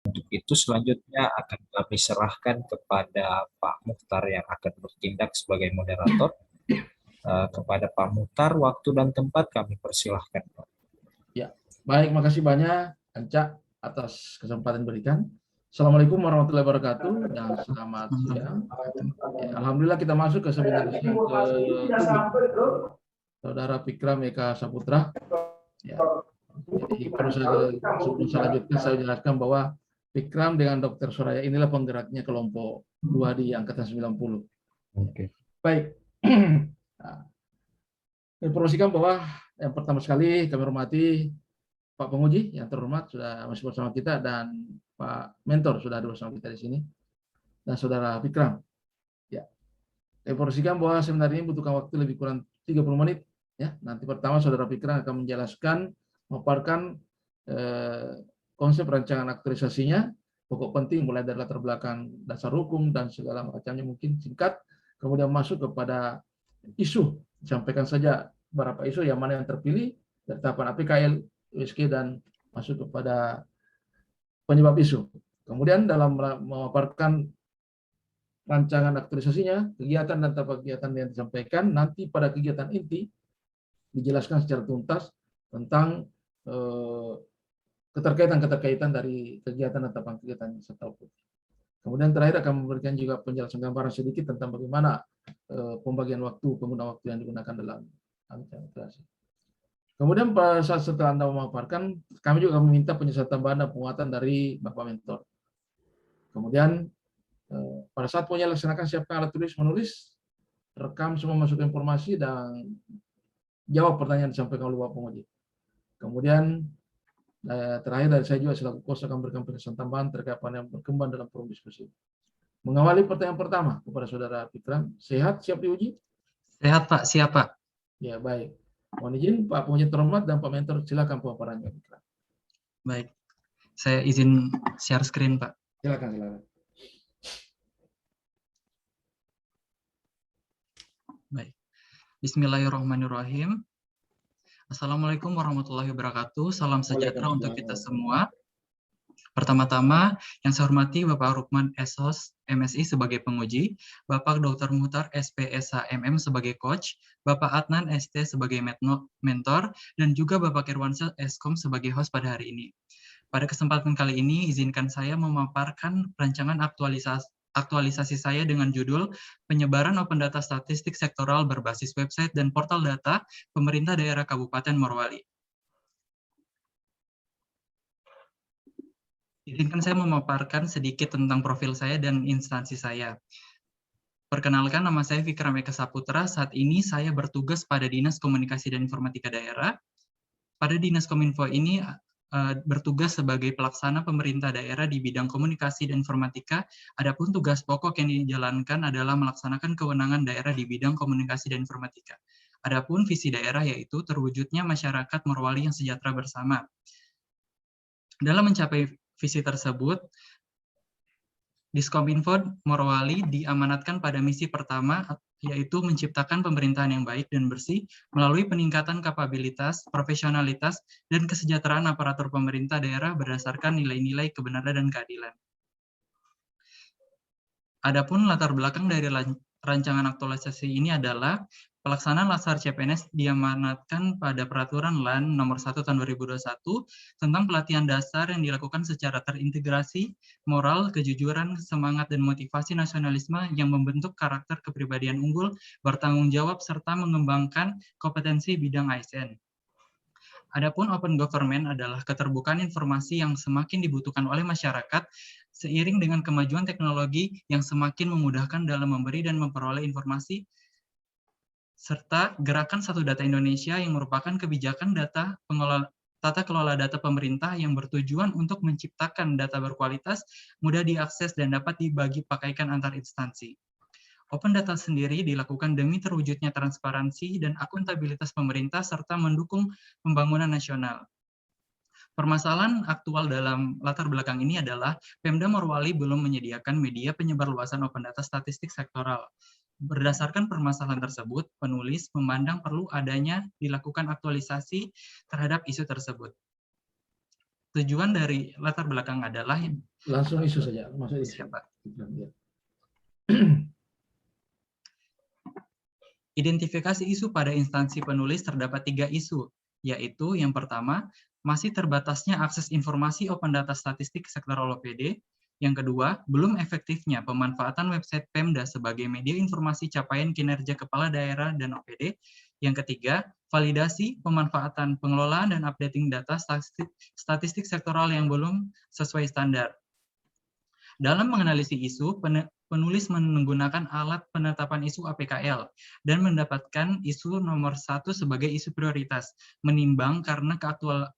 Untuk itu selanjutnya akan kami serahkan kepada Pak Mukhtar yang akan bertindak sebagai moderator. Kepada Pak Mukhtar, waktu dan tempat kami persilahkan, Pak. Ya, baik, makasih banyak Anca atas kesempatan diberikan. Assalamualaikum warahmatullahi wabarakatuh dan selamat siang. Ya, alhamdulillah kita masuk ke seminar yang ke-7. Saudara Fikram Eka Saputra. Ya. Jadi perlu sebelum saya lanjutkan, saya jelaskan bahwa Fikram dengan Dr. Soraya inilah penggeraknya kelompok 2 di Angkatan 90. Oke. Baik. Nah, informasikan bahwa yang pertama sekali kami hormati Pak Penguji yang terhormat sudah masih bersama kita, dan Pak Mentor sudah ada bersama kita di sini, dan Saudara Fikram. Ya, informasikan bahwa seminar ini membutuhkan waktu lebih kurang 30 menit. Ya, nanti pertama Saudara Fikram akan menjelaskan, memaparkan konsep rancangan aktualisasinya, pokok penting mulai dari latar belakang dasar hukum dan segala macamnya mungkin singkat, kemudian masuk kepada isu, sampaikan saja beberapa isu yang mana yang terpilih dari tahapan APKL, USG, dan masuk kepada penyebab isu. Kemudian dalam memaparkan rancangan aktualisasinya, kegiatan dan tahap kegiatan yang disampaikan, nanti pada kegiatan inti dijelaskan secara tuntas tentang keterkaitan dari kegiatan dan tahap kegiatan serta output. Kemudian terakhir akan memberikan juga penjelasan gambaran sedikit tentang bagaimana pembagian waktu, penggunaan waktu yang digunakan dalam aktualisasi. Kemudian saat setelah Anda memaparkan, kami juga meminta penyelesaian tambahan dan penguatan dari Bapak Mentor. Kemudian pada saat menyelaksanakan siapkan alat tulis menulis, rekam semua masuk informasi dan jawab pertanyaan disampaikan oleh Bapak Penguji. Kemudian terakhir dari saya juga selaku kos akan memberikan penjelasan tambahan terkait apa yang berkembang dalam forum diskusi. Mengawali pertanyaan pertama kepada Saudara Fikram, sehat, siap diuji? Sehat Pak, siap Pak. Ya, baik. Mohon izin Pak Penguji terhormat dan Pak Mentor, silakan pemaparannya. Baik, saya izin share screen Pak. Silakan. Baik. Bismillahirrahmanirrahim. Assalamualaikum warahmatullahi wabarakatuh. Salam sejahtera untuk kita semua. Pertama-tama, yang saya hormati Bapak Rukman Esos, MSI sebagai penguji, Bapak Dr. Muhtar SPSH MM sebagai coach, Bapak Adnan ST sebagai mentor, dan juga Bapak Irwansyah Eskom sebagai host pada hari ini. Pada kesempatan kali ini, izinkan saya memaparkan rancangan aktualisasi saya dengan judul Penyebaran Open Data Statistik Sektoral berbasis website dan portal data pemerintah daerah Kabupaten Morowali. Izinkan saya memaparkan sedikit tentang profil saya dan instansi saya. Perkenalkan, nama saya Fikram Eka Saputra. Saat ini saya bertugas pada Dinas Komunikasi dan Informatika Daerah. Pada Dinas Kominfo ini bertugas sebagai pelaksana pemerintah daerah di bidang komunikasi dan informatika. Adapun tugas pokok yang dijalankan adalah melaksanakan kewenangan daerah di bidang komunikasi dan informatika. Adapun visi daerah yaitu terwujudnya masyarakat Morowali yang sejahtera bersama. Dalam mencapai visi tersebut, Diskominfo Morowali diamanatkan pada misi pertama, yaitu menciptakan pemerintahan yang baik dan bersih melalui peningkatan kapabilitas, profesionalitas, dan kesejahteraan aparatur pemerintah daerah berdasarkan nilai-nilai kebenaran dan keadilan. Adapun latar belakang dari rancangan aktualisasi ini adalah pelaksanaan Latsar CPNS diamanatkan pada Peraturan LAN Nomor 1 Tahun 2021 tentang pelatihan dasar yang dilakukan secara terintegrasi, moral, kejujuran, semangat, dan motivasi nasionalisme yang membentuk karakter kepribadian unggul, bertanggung jawab, serta mengembangkan kompetensi bidang ASN. Adapun open government adalah keterbukaan informasi yang semakin dibutuhkan oleh masyarakat seiring dengan kemajuan teknologi yang semakin memudahkan dalam memberi dan memperoleh informasi, serta gerakan Satu Data Indonesia yang merupakan kebijakan tata kelola data pemerintah yang bertujuan untuk menciptakan data berkualitas, mudah diakses, dan dapat dibagi pakaikan antar instansi. Open data sendiri dilakukan demi terwujudnya transparansi dan akuntabilitas pemerintah serta mendukung pembangunan nasional. Permasalahan aktual dalam latar belakang ini adalah Pemda Morowali belum menyediakan media penyebar luasan open data statistik sektoral. Berdasarkan permasalahan tersebut, penulis memandang perlu adanya dilakukan aktualisasi terhadap isu tersebut. Tujuan dari latar belakang adalah Langsung isu saja, masuk isu. siapa? Ya. Identifikasi isu pada instansi penulis terdapat 3 isu, yaitu yang pertama, masih terbatasnya akses informasi open data statistik sektoral OPD. Yang kedua, belum efektifnya pemanfaatan website Pemda sebagai media informasi capaian kinerja kepala daerah dan OPD. Yang ketiga, validasi pemanfaatan pengelolaan dan updating data statistik sektoral yang belum sesuai standar. Dalam menganalisis isu, penulis menggunakan alat penetapan isu APKL dan mendapatkan isu nomor 1 sebagai isu prioritas, menimbang karena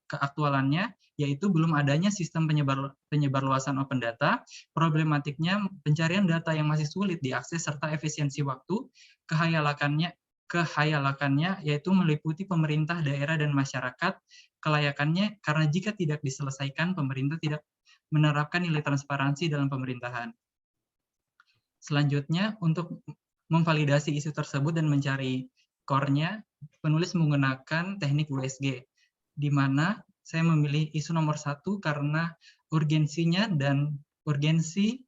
keaktualannya yaitu belum adanya sistem penyebar luasan open data, problematiknya pencarian data yang masih sulit diakses serta efisiensi waktu, kehayalakannya yaitu meliputi pemerintah daerah dan masyarakat, kelayakannya karena jika tidak diselesaikan pemerintah tidak menerapkan nilai transparansi dalam pemerintahan. Selanjutnya, untuk memvalidasi isu tersebut dan mencari core-nya, penulis menggunakan teknik USG, di mana saya memilih isu nomor 1 karena urgensinya dan urgensi,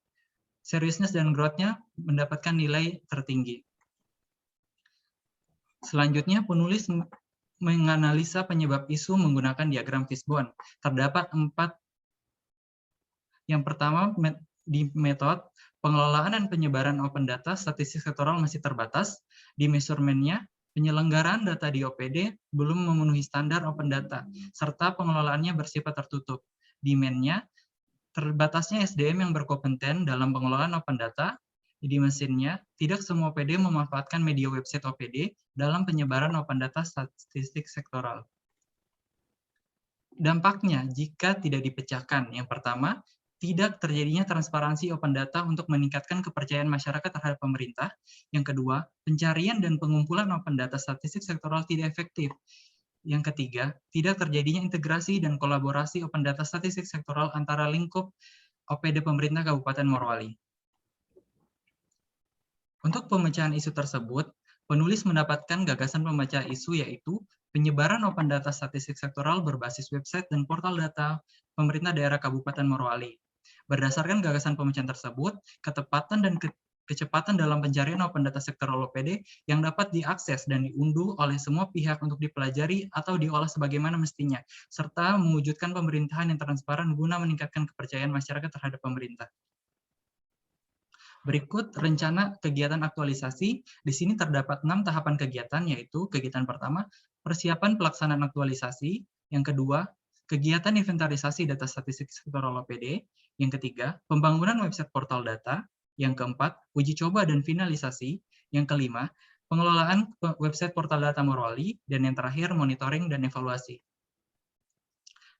seriousness, dan growth-nya mendapatkan nilai tertinggi. Selanjutnya, penulis menganalisa penyebab isu menggunakan diagram Fishbone. Terdapat 4. Yang pertama, di metode pengelolaan dan penyebaran open data statistik sektoral masih terbatas. Di measurement-nya, penyelenggaraan data di OPD belum memenuhi standar open data, serta pengelolaannya bersifat tertutup. Demand-nya, terbatasnya SDM yang berkompeten dalam pengelolaan open data. Di mesinnya, tidak semua OPD memanfaatkan media website OPD dalam penyebaran open data statistik sektoral. Dampaknya jika tidak dipecahkan, yang pertama, tidak terjadinya transparansi open data untuk meningkatkan kepercayaan masyarakat terhadap pemerintah. Yang kedua, pencarian dan pengumpulan open data statistik sektoral tidak efektif. Yang ketiga, tidak terjadinya integrasi dan kolaborasi open data statistik sektoral antara lingkup OPD pemerintah Kabupaten Morowali. Untuk pemecahan isu tersebut, penulis mendapatkan gagasan pemecah isu yaitu penyebaran open data statistik sektoral berbasis website dan portal data pemerintah daerah Kabupaten Morowali. Berdasarkan gagasan pemecahan tersebut, ketepatan dan kecepatan dalam pencarian open data sektoral OPD yang dapat diakses dan diunduh oleh semua pihak untuk dipelajari atau diolah sebagaimana mestinya, serta mewujudkan pemerintahan yang transparan guna meningkatkan kepercayaan masyarakat terhadap pemerintah. Berikut rencana kegiatan aktualisasi. Di sini terdapat 6 tahapan kegiatan, yaitu kegiatan pertama, persiapan pelaksanaan aktualisasi. Yang kedua, kegiatan inventarisasi data statistik sektoral OPD. Yang ketiga, pembangunan website portal data. Yang keempat, uji coba dan finalisasi. Yang kelima, pengelolaan website portal data Morowali. Dan yang terakhir, monitoring dan evaluasi.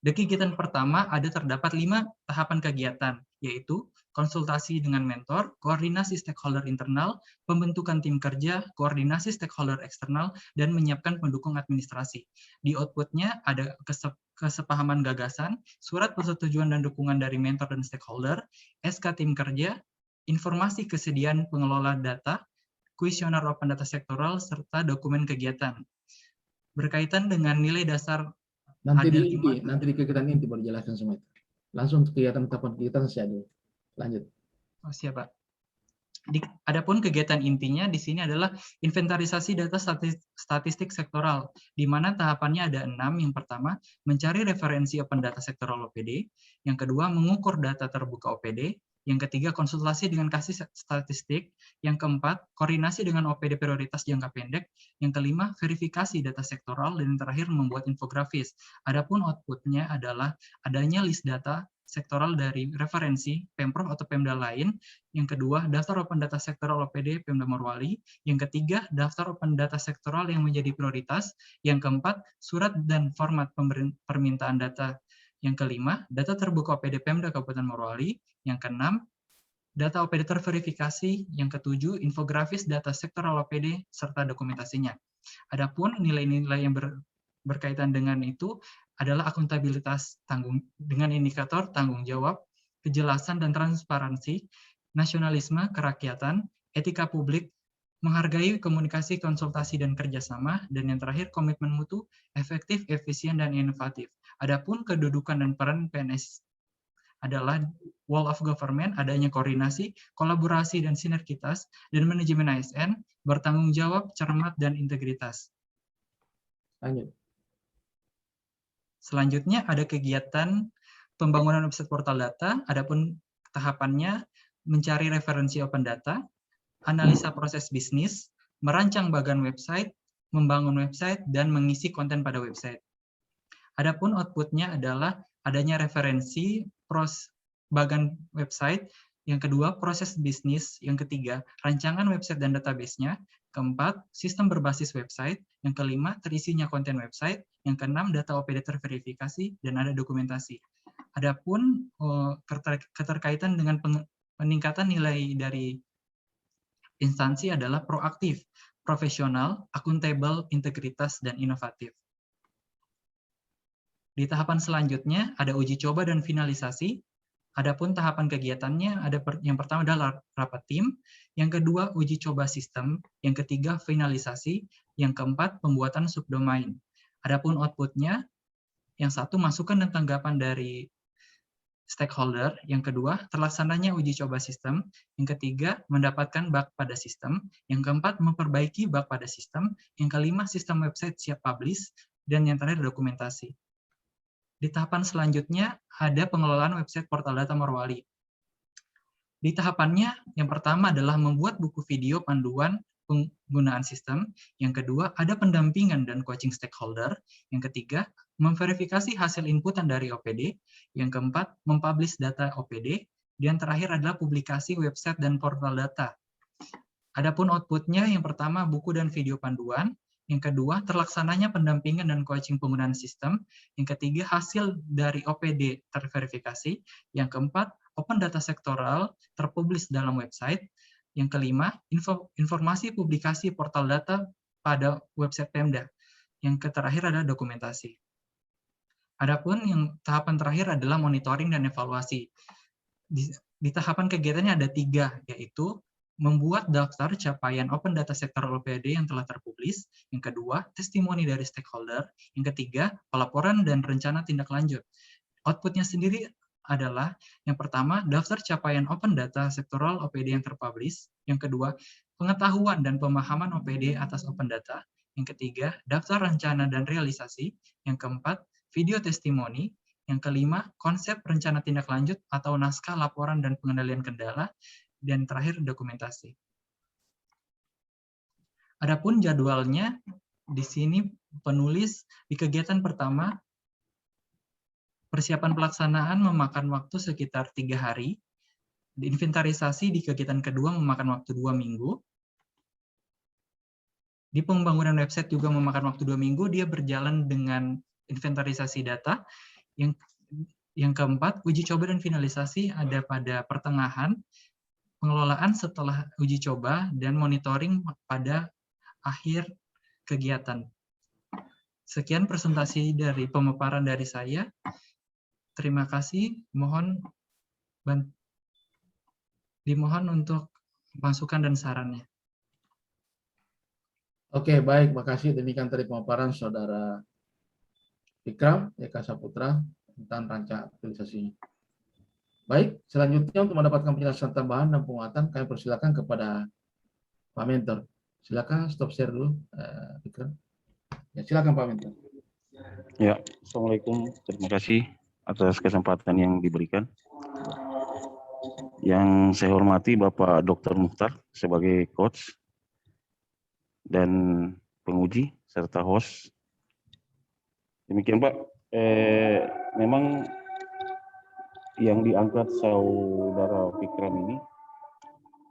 Di kegiatan pertama terdapat 5 tahapan kegiatan, yaitu konsultasi dengan mentor, koordinasi stakeholder internal, pembentukan tim kerja, koordinasi stakeholder eksternal, dan menyiapkan pendukung administrasi. Di output-nya ada kesepahaman gagasan, surat persetujuan dan dukungan dari mentor dan stakeholder, SK tim kerja, informasi kesediaan pengelola data, kuesioner open data sektoral, serta dokumen kegiatan. Berkaitan dengan nilai dasar nanti di kegiatan inti baru jelaskan semua itu. Langsung kegiatan tahapan saya dulu. Lanjut. Oh, siap, Pak. Adapun kegiatan intinya di sini adalah inventarisasi data statistik sektoral, di mana tahapannya ada 6. Yang pertama, mencari referensi open data sektoral OPD. Yang kedua, mengukur data terbuka OPD. Yang ketiga, konsultasi dengan kasih statistik. Yang keempat, koordinasi dengan OPD prioritas jangka pendek. Yang kelima, verifikasi data sektoral. Dan yang terakhir, membuat infografis. Adapun output-nya adalah adanya list data sektoral dari referensi Pemprov atau Pemda lain. Yang kedua, daftar open data sektoral OPD Pemda Morowali. Yang ketiga, daftar open data sektoral yang menjadi prioritas. Yang keempat, surat dan format permintaan data. Yang kelima, data terbuka OPD Pemda Kabupaten Morowali. Yang keenam, data OPD terverifikasi. Yang ketujuh, infografis data sektoral OPD serta dokumentasinya. Adapun nilai-nilai yang berkaitan dengan itu adalah akuntabilitas dengan indikator tanggung jawab, kejelasan dan transparansi, nasionalisme, kerakyatan, etika publik, menghargai komunikasi, konsultasi, dan kerjasama, dan yang terakhir komitmen mutu, efektif, efisien, dan inovatif. Adapun kedudukan dan peran PNS adalah wall of government, adanya koordinasi, kolaborasi, dan sinergitas, dan manajemen ASN bertanggung jawab, cermat, dan integritas. Lanjut. Selanjutnya ada kegiatan pembangunan website portal data, adapun tahapannya mencari referensi open data, analisa proses bisnis, merancang bagan website, membangun website, dan mengisi konten pada website. Adapun outputnya adalah adanya referensi bagan website, yang kedua proses bisnis, yang ketiga rancangan website dan database-nya, keempat keempat berbasis website, yang kelima terisinya konten website, yang keenam data OPD terverifikasi dan ada dokumentasi. Adapun keterkaitan dengan peningkatan nilai dari instansi adalah proaktif, profesional, akuntabel, integritas, dan inovatif. Di tahapan selanjutnya ada uji coba dan finalisasi. Adapun tahapan kegiatannya ada yang pertama adalah rapat tim, yang kedua uji coba sistem, yang ketiga finalisasi, yang keempat pembuatan subdomain. Adapun outputnya, yang satu masukan dan tanggapan dari stakeholder, yang kedua terlaksananya uji coba sistem, yang ketiga mendapatkan bug pada sistem, yang keempat memperbaiki bug pada sistem, yang kelima sistem website siap publish, dan yang terakhir dokumentasi. Di tahapan selanjutnya ada pengelolaan website portal data Morowali. Di tahapannya yang pertama adalah membuat buku video panduan penggunaan sistem, yang kedua ada pendampingan dan coaching stakeholder, yang ketiga memverifikasi hasil inputan dari OPD, yang keempat mempublish data OPD, dan terakhir adalah publikasi website dan portal data. Adapun outputnya yang pertama buku dan video panduan, yang kedua terlaksananya pendampingan dan coaching penggunaan sistem, yang ketiga hasil dari OPD terverifikasi, yang keempat open data sektoral terpublish dalam website, yang kelima informasi publikasi portal data pada website Pemda, yang terakhir adalah dokumentasi. Adapun yang tahapan terakhir adalah monitoring dan evaluasi. Di tahapan kegiatannya ada 3, yaitu membuat daftar capaian open data sektor OPD yang telah terpublish, yang kedua testimoni dari stakeholder, yang ketiga pelaporan dan rencana tindak lanjut. Outputnya sendiri adalah yang pertama daftar capaian open data sektoral OPD yang terpublish, yang kedua pengetahuan dan pemahaman OPD atas open data, yang ketiga daftar rencana dan realisasi, yang keempat video testimoni, yang kelima konsep rencana tindak lanjut atau naskah laporan dan pengendalian kendala, dan terakhir dokumentasi. Adapun jadwalnya di sini penulis di kegiatan pertama persiapan pelaksanaan memakan waktu sekitar 3 hari. Di inventarisasi di kegiatan kedua memakan waktu 2 minggu. Di pembangunan website juga memakan waktu 2 minggu. Dia berjalan dengan inventarisasi data. Yang keempat, uji coba dan finalisasi ada pada pertengahan. Pengelolaan setelah uji coba dan monitoring pada akhir kegiatan. Sekian presentasi dari pemaparan dari saya. Terima kasih. Dimohon untuk masukan dan sarannya. Oke, baik. Makasih. Demikian tadi pemaparan Saudara Ikram Eka Saputra tentang rancang aktualisasinya. Baik, selanjutnya untuk mendapatkan penjelasan tambahan dan penguatan, kami persilakan kepada Pak Mentor. Silakan stop share dulu, Ikram. Ya, silakan Pak Mentor. Ya, Assalamualaikum. Terima kasih atas kesempatan yang diberikan. Yang saya hormati Bapak Dr. Mukhtar sebagai coach dan penguji serta host. Demikian Pak, memang yang diangkat Saudara Fikram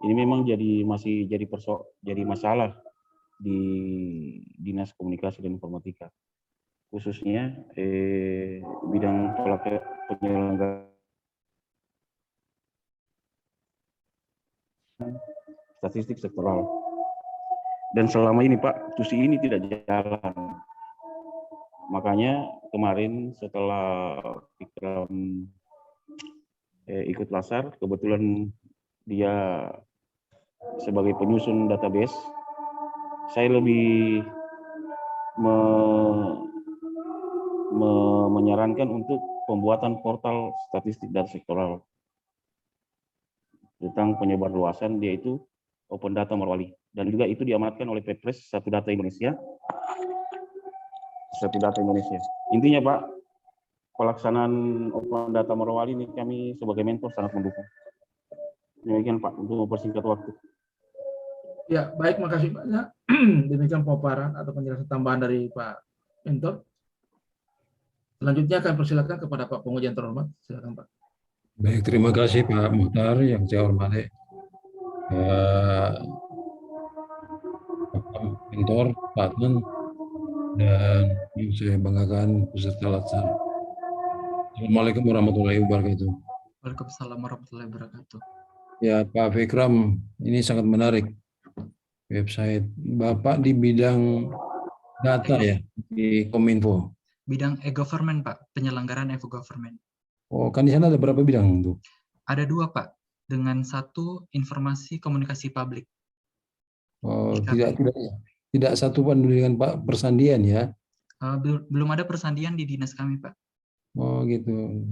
ini memang masih jadi masalah di Dinas Komunikasi dan Informatika, khususnya bidang penyelenggaraan statistik sektoral. Dan selama ini Pak, TUSI ini tidak jalan. Makanya kemarin setelah Fikram ikut lasar, kebetulan dia sebagai penyusun database, saya lebih menyarankan untuk pembuatan portal statistik data sektoral tentang penyebar luasan, yaitu Open Data Morowali. Dan juga itu diamanatkan oleh Perpres Satu Data Indonesia. Intinya Pak, pelaksanaan Open Data Morowali ini kami sebagai mentor sangat mendukung. Demikian Pak, untuk mempersingkat waktu. Ya, baik, makasih banyak. Demikian pemaparan atau penjelasan tambahan dari Pak Mentor. Selanjutnya akan persilakan kepada Pak Penguji yang terhormat. Silakan Pak. Baik, terima kasih Pak Muhtar yang saya hormati. Pak Mentor, Pak Adnan, dan yang saya banggakan peserta laksana. Assalamualaikum warahmatullahi wabarakatuh. Waalaikumsalam warahmatullahi wabarakatuh. Ya Pak Fikram, ini sangat menarik. Website Bapak di bidang data ya, di Kominfo. Bidang e-government Pak, penyelenggaraan e-government. Oh, kan di sana ada berapa bidang tuh? Ada 2 Pak, dengan 1 informasi komunikasi publik. Oh, tidak satu Pak dengan Pak persandian ya? Belum ada persandian di dinas kami Pak. Oh gitu.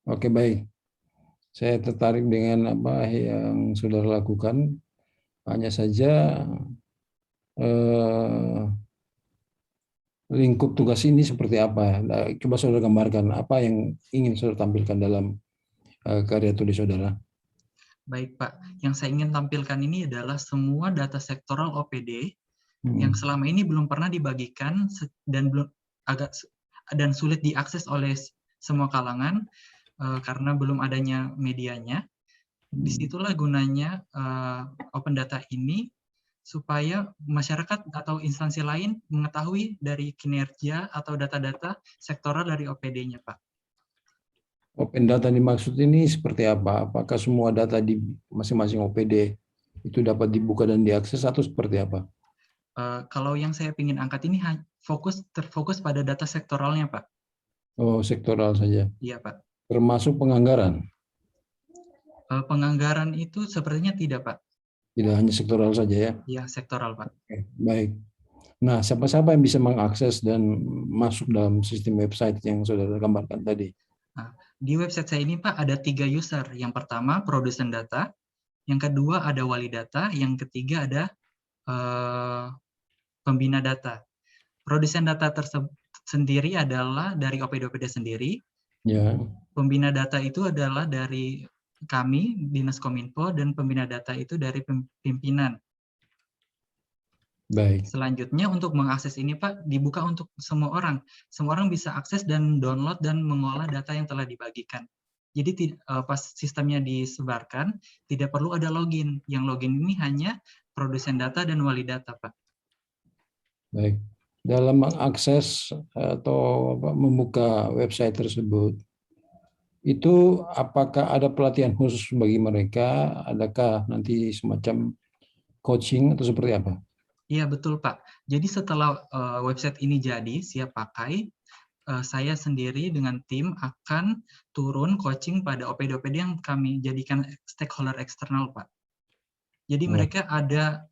Oke, baik. Saya tertarik dengan apa yang saudara lakukan. Hanya saja lingkup tugas ini seperti apa? Nah, coba saudara gambarkan apa yang ingin saudara tampilkan dalam karya tulis saudara. Baik Pak, yang saya ingin tampilkan ini adalah semua data sektoral OPD yang selama ini belum pernah dibagikan dan sulit diakses oleh semua kalangan karena belum adanya medianya. Disitulah gunanya open data ini supaya masyarakat atau instansi lain mengetahui dari kinerja atau data-data sektoral dari OPD-nya, Pak. Open data dimaksud ini seperti apa? Apakah semua data di masing-masing OPD itu dapat dibuka dan diakses atau seperti apa? Kalau yang saya ingin angkat ini terfokus pada data sektoralnya, Pak. Oh, sektoral saja. Iya, Pak. Termasuk penganggaran? Penganggaran itu sepertinya tidak, Pak. Tidak, hanya sektoral saja ya? Iya, sektoral, Pak. Oke, baik. Nah, siapa-siapa yang bisa mengakses dan masuk dalam sistem website yang saudara gambarkan tadi? Nah, di website saya ini, Pak, ada 3 user. Yang pertama, produsen data. Yang kedua, ada wali data. Yang ketiga, ada pembina data. Produsen data tersebut sendiri adalah dari OPD-OPD sendiri. Ya. Pembina data itu adalah dari kami, Dinas Kominfo, dan pembina data itu dari pimpinan. Baik. Selanjutnya untuk mengakses ini Pak, dibuka untuk semua orang. Semua orang bisa akses dan download dan mengolah data yang telah dibagikan. Jadi pas sistemnya disebarkan, tidak perlu ada login. Yang login ini hanya produsen data dan wali data, Pak. Baik. Dalam mengakses atau membuka website tersebut, itu apakah ada pelatihan khusus bagi mereka? Adakah nanti semacam coaching atau seperti apa? Iya, betul Pak. Jadi setelah website ini jadi, siap pakai, saya sendiri dengan tim akan turun coaching pada OPD-OPD yang kami jadikan stakeholder eksternal, Pak. Jadi mereka ada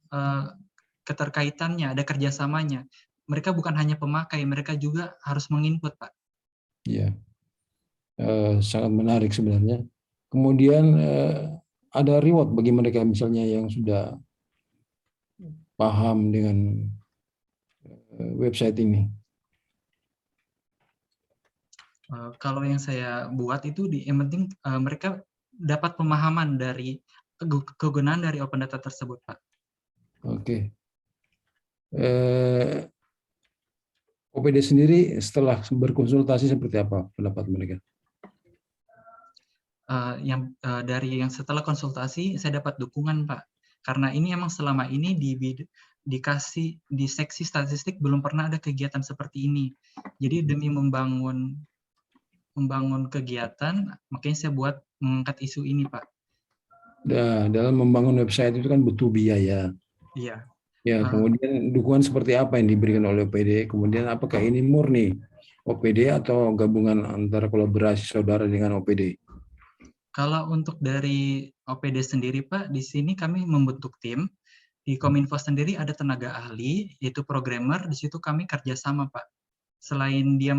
keterkaitannya, ada kerjasamanya. Mereka bukan hanya pemakai, mereka juga harus menginput, Pak. Iya, sangat menarik sebenarnya. Kemudian ada reward bagi mereka misalnya yang sudah paham dengan website ini. Kalau yang saya buat itu yang penting mereka dapat pemahaman dari kegunaan dari open data tersebut, Pak. Oke. OPD sendiri setelah berkonsultasi seperti apa pendapat mereka? Dari yang setelah konsultasi saya dapat dukungan, Pak. Karena ini emang selama ini dikasih di seksi statistik belum pernah ada kegiatan seperti ini. Jadi demi membangun kegiatan, makanya saya buat mengangkat isu ini, Pak. Nah, dalam membangun website itu kan butuh biaya. Iya. Ya, kemudian dukungan seperti apa yang diberikan oleh OPD? Kemudian apakah ini murni OPD atau gabungan antara kolaborasi saudara dengan OPD? Kalau untuk dari OPD sendiri, Pak, di sini kami membentuk tim. Di Kominfo sendiri ada tenaga ahli, yaitu programmer. Di situ kami kerjasama, Pak. selain dia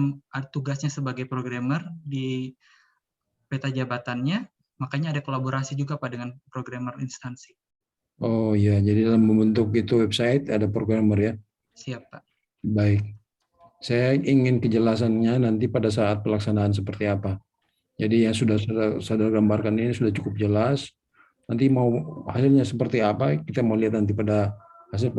tugasnya sebagai programmer di peta jabatannya, makanya ada kolaborasi juga Pak dengan programmer instansi. Oh iya, jadi dalam membentuk itu website ada programmer ya. Siap Pak. Baik. Saya ingin kejelasannya nanti pada saat pelaksanaan seperti apa. Jadi yang sudah saudara gambarkan ini sudah cukup jelas. Nanti mau hasilnya seperti apa, kita mau lihat nanti pada hasil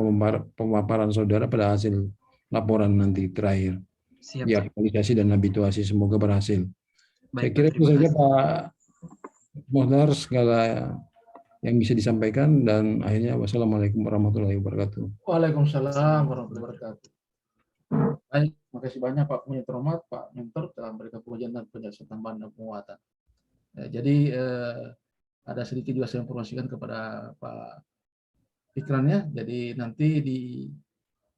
pemaparan saudara pada hasil laporan nanti terakhir. Siap. Ya, aktualisasi dan habituasi semoga berhasil. Saya Baik, kira Pak, itu saja Pak Mohtar segala yang bisa disampaikan, dan akhirnya wassalamualaikum warahmatullahi wabarakatuh. Waalaikumsalam warahmatullahi wabarakatuh. Baik, terima kasih banyak Pak Penghujung terhormat, Pak Mentor telah memberikan pengujian dan penjelasan tambahan dan penguatan. Jadi ada sedikit juga saya informasikan kepada Pak Fikrannya. Jadi nanti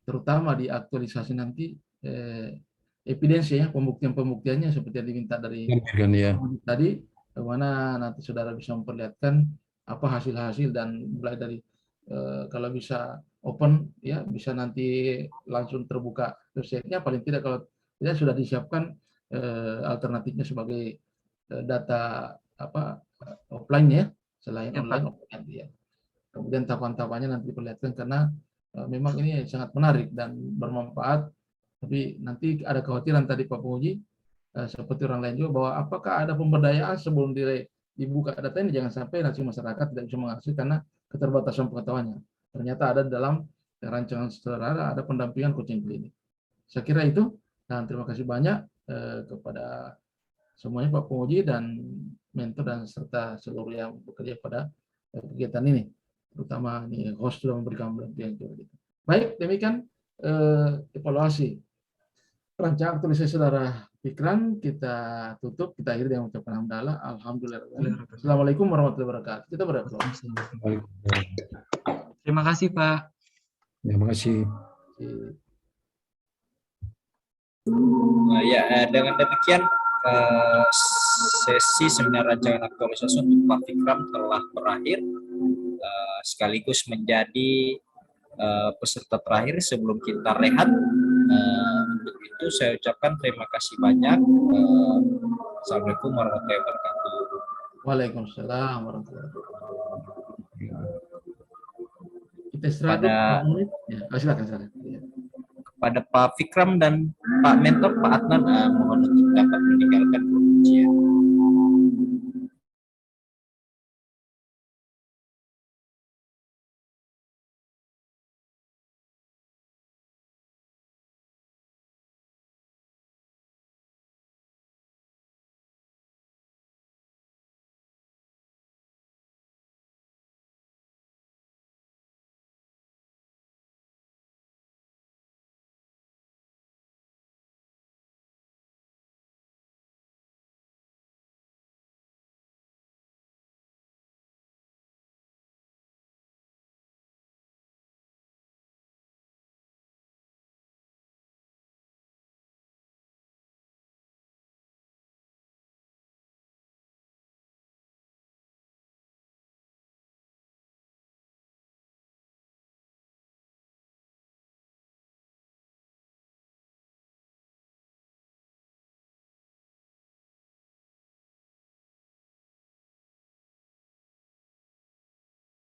terutama di aktualisasi nanti evidensi ya, pembuktiannya seperti yang diminta dari Ya. tadi, bagaimana nanti saudara bisa memperlihatkan apa hasil-hasil, dan mulai dari kalau bisa open ya, bisa nanti langsung terbuka website-nya, paling tidak kalau tidak sudah disiapkan alternatifnya sebagai data offline ya, selain Ya, online offline ya. Kemudian tahapan-tahapannya nanti diperlihatkan, karena memang ini sangat menarik dan bermanfaat. Tapi nanti ada kekhawatiran tadi Pak Penguji, seperti orang lain juga, bahwa apakah ada pemberdayaan sebelum dibuka data ini, jangan sampai nanti masyarakat tidak bisa mengakses karena keterbatasan pengetahuannya. Ternyata ada dalam rancangan saudara, ada pendampingan coaching klinik. Saya kira itu, dan terima kasih banyak kepada semuanya Pak Penguji dan mentor dan serta seluruh yang bekerja pada kegiatan ini, terutama ini host sudah memberikan pendampingan juga. Baik, demikian evaluasi rancangan aktualisasi saudara Fikran kita tutup, kita akhiri dengan ucapan hamdalah. Alhamdulillah. Assalamualaikum warahmatullahi wabarakatuh. Kita berdoa. Terima kasih Pak. Terima kasih. Ya, dengan demikian sesi seminar rancangan aktualisasi untuk Pak Fikram telah berakhir, sekaligus menjadi peserta terakhir sebelum kita rehat. Untuk itu saya ucapkan terima kasih banyak. Assalamualaikum warahmatullahi wabarakatuh. Waalaikumsalam warahmatullahi wabarakatuh. Kita istirahat dulu. Ya, silakan. Ya. Kepada Pak Fikram dan Pak Mentor, Pak Adnan, mohon untuk dapat meninggalkan